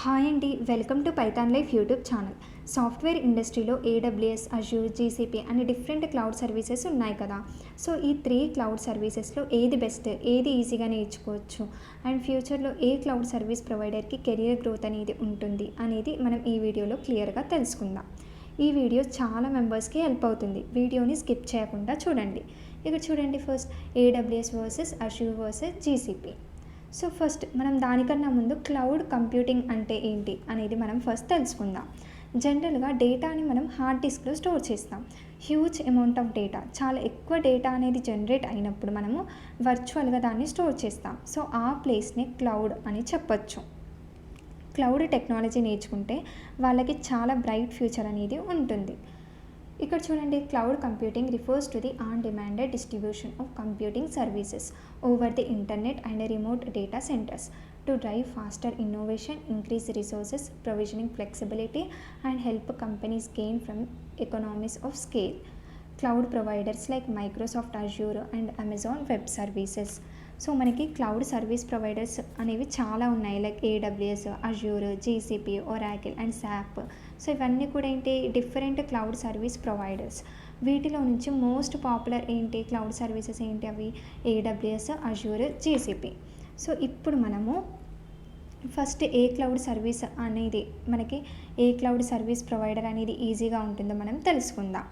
Hi అండి, welcome to Python life YouTube channel. Software ఇండస్ట్రీలో AWS, Azure, GCP అనే different cloud services ఉన్నాయి కదా. సో ఈ 3 క్లౌడ్ సర్వీసెస్లో ఏది బెస్ట్, ఏది ఈజీగా నేర్చుకోవచ్చు అండ్ ఫ్యూచర్లో ఏ క్లౌడ్ సర్వీస్ ప్రొవైడర్కి కెరియర్ గ్రోత్ అనేది ఉంటుంది అనేది మనం ఈ వీడియోలో క్లియర్గా తెలుసుకుందాం. ఈ వీడియో చాలా మెంబర్స్కి హెల్ప్ అవుతుంది. వీడియోని స్కిప్ చేయకుండా చూడండి. ఇక్కడ చూడండి, first AWS versus Azure versus GCP. So first మనం దానికన్నా ముందు క్లౌడ్ కంప్యూటింగ్ అంటే ఏంటి అనేది మనం ఫస్ట్ తెలుసుకుందాం. జనరల్గా డేటాని మనం హార్డ్ డిస్క్లో స్టోర్ చేస్తాం. హ్యూజ్ అమౌంట్ ఆఫ్ డేటా, చాలా ఎక్కువ డేటా అనేది జనరేట్ అయినప్పుడు మనము వర్చువల్గా దాన్ని స్టోర్ చేస్తాం. సో ఆ ప్లేస్ని క్లౌడ్ అని చెప్పొచ్చు. క్లౌడ్ టెక్నాలజీ నేర్చుకుంటే వాళ్ళకి చాలా బ్రైట్ ఫ్యూచర్ అనేది ఉంటుంది. ఇక్కడ చూడండి, cloud computing refers to the on demanded distribution of computing services over the internet and remote data centres to drive faster innovation, increase resources provisioning flexibility and help companies gain from economies of scale. Cloud providers like Microsoft Azure and Amazon web services. So మనకి cloud service providers అనేవి చాలా ఉన్నాయి, like AWS, Azure, GCP, Oracle and SAP. So ఇవన్నీ కూడా ఏంటి, different cloud service providers. వీటిలో నుంచి most popular ఏంటి క్లౌడ్ సర్వీసెస్ ఏంటి, అవి ఏడబ్ల్యూఎస్, అజూర్, జీసీపీ. సో ఇప్పుడు మనము ఫస్ట్ ఏ క్లౌడ్ సర్వీస్ అనేది మనకి ఏ క్లౌడ్ సర్వీస్ ప్రొవైడర్ అనేది ఈజీగా ఉంటుందో మనం తెలుసుకుందాం.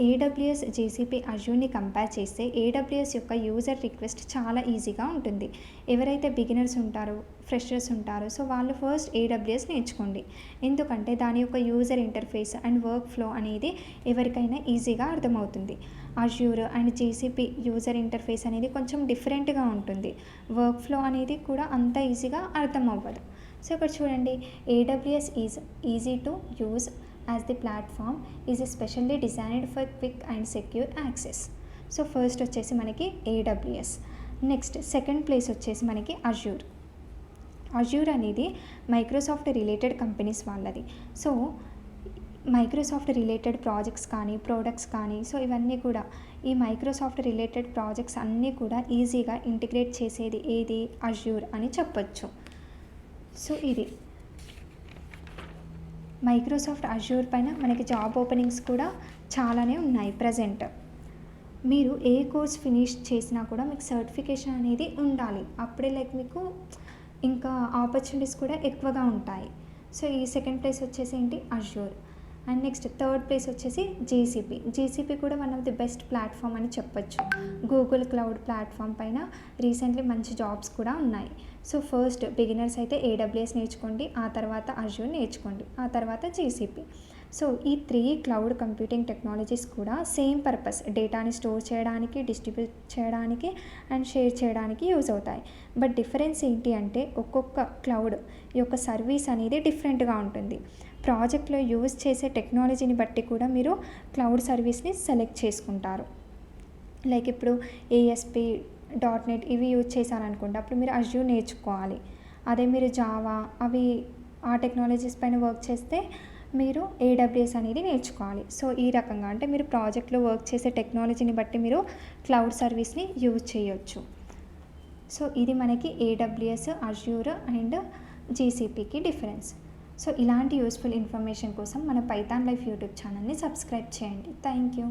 ఏడబ్ల్యూఎస్, జీసీపీ, అజూర్ని కంపేర్ చేస్తే ఏడబ్ల్యూఎస్ యొక్క యూజర్ రిక్వెస్ట్ చాలా ఈజీగా ఉంటుంది. ఎవరైతే బిగినర్స్ ఉంటారో, ఫ్రెషర్స్ ఉంటారో, సో వాళ్ళు ఫస్ట్ ఏడబ్ల్యూఎస్ నేర్చుకోండి. ఎందుకంటే దాని యొక్క user interface and work flow అనేది ఎవరికైనా ఈజీగా అర్థమవుతుంది. Azure and GCP user interface అనేది కొంచెం డిఫరెంట్గా ఉంటుంది. వర్క్ ఫ్లో అనేది కూడా అంత ఈజీగా అర్థం అవ్వదు. సో ఇక్కడ చూడండి, AWS is easy to use as the platform is specially designed for quick and secure access. So first వచ్చేసి మనకి ఏడబ్ల్యూఎస్. నెక్స్ట్ సెకండ్ ప్లేస్ వచ్చేసి మనకి అజూర్. అజూర్ అనేది మైక్రోసాఫ్ట్ రిలేటెడ్ కంపెనీస్ వాళ్ళది. సో మైక్రోసాఫ్ట్ రిలేటెడ్ ప్రాజెక్ట్స్ కానీ, products కానీ, so ఇవన్నీ కూడా ఈ మైక్రోసాఫ్ట్ రిలేటెడ్ ప్రాజెక్ట్స్ అన్నీ కూడా ఈజీగా ఇంటిగ్రేట్ చేసేది ఏది, అజూర్ అని చెప్పొచ్చు. సో ఇది మైక్రోసాఫ్ట్ అజూర్ పైన మనకి జాబ్ ఓపెనింగ్స్ కూడా చాలానే ఉన్నాయి ప్రజెంట్. మీరు ఏ కోర్స్ ఫినిష్ చేసినా కూడా మీకు సర్టిఫికేషన్ అనేది ఉండాలి, అప్పుడే లైక్ మీకు ఇంకా ఆపర్చునిటీస్ కూడా ఎక్కువగా ఉంటాయి. సో ఈ సెకండ్ ప్లేస్ వచ్చేసి ఏంటి, Azure. And next third place వచ్చేసి జీసీపీ. జీసీపీ కూడా one of the best platform అని చెప్పొచ్చు. గూగుల్ క్లౌడ్ ప్లాట్ఫామ్ పైన రీసెంట్లీ మంచి జాబ్స్ కూడా ఉన్నాయి. సో ఫస్ట్ బిగినర్స్ అయితే ఏడబ్ల్యూఎస్ నేర్చుకోండి, ఆ తర్వాత అజూర్ నేర్చుకోండి, ఆ తర్వాత జీసీపీ. సో ఈ 3 క్లౌడ్ కంప్యూటింగ్ టెక్నాలజీస్ కూడా సేమ్ పర్పస్, డేటాని స్టోర్ చేయడానికి, డిస్ట్రిబ్యూట్ చేయడానికి అండ్ షేర్ చేయడానికి యూజ్ అవుతాయి. బట్ డిఫరెన్స్ ఏంటి అంటే ఒక్కొక్క క్లౌడ్ యొక్క సర్వీస్ అనేది డిఫరెంట్గా ఉంటుంది. ప్రాజెక్ట్లో యూజ్ చేసే టెక్నాలజీని బట్టి కూడా మీరు క్లౌడ్ సర్వీస్ని సెలెక్ట్ చేసుకుంటారు. లైక్ ఇప్పుడు ఏఎస్పీ, .NET ఇవి యూజ్ చేశారనుకోండి, అప్పుడు మీరు అజూర్ నేర్చుకోవాలి. అదే మీరు జావా అవి ఆ టెక్నాలజీస్ పైన వర్క్ చేస్తే మీరు ఏడబ్ల్యూఎస్ అనేది నేర్చుకోవాలి. సో ఈ రకంగా అంటే మీరు ప్రాజెక్ట్లో వర్క్ చేసే టెక్నాలజీని బట్టి మీరు క్లౌడ్ సర్వీస్ని యూజ్ చేయొచ్చు. సో ఇది మనకి ఏడబ్ల్యూఎస్, అజూర్ అండ్ జీసీపీకి డిఫరెన్స్. సో ఇలాంటి యూస్ఫుల్ ఇన్ఫర్మేషన్ కోసం మన పైథాన్ లైఫ్ యూట్యూబ్ ఛానల్ని సబ్స్క్రైబ్ చేయండి. Thank you.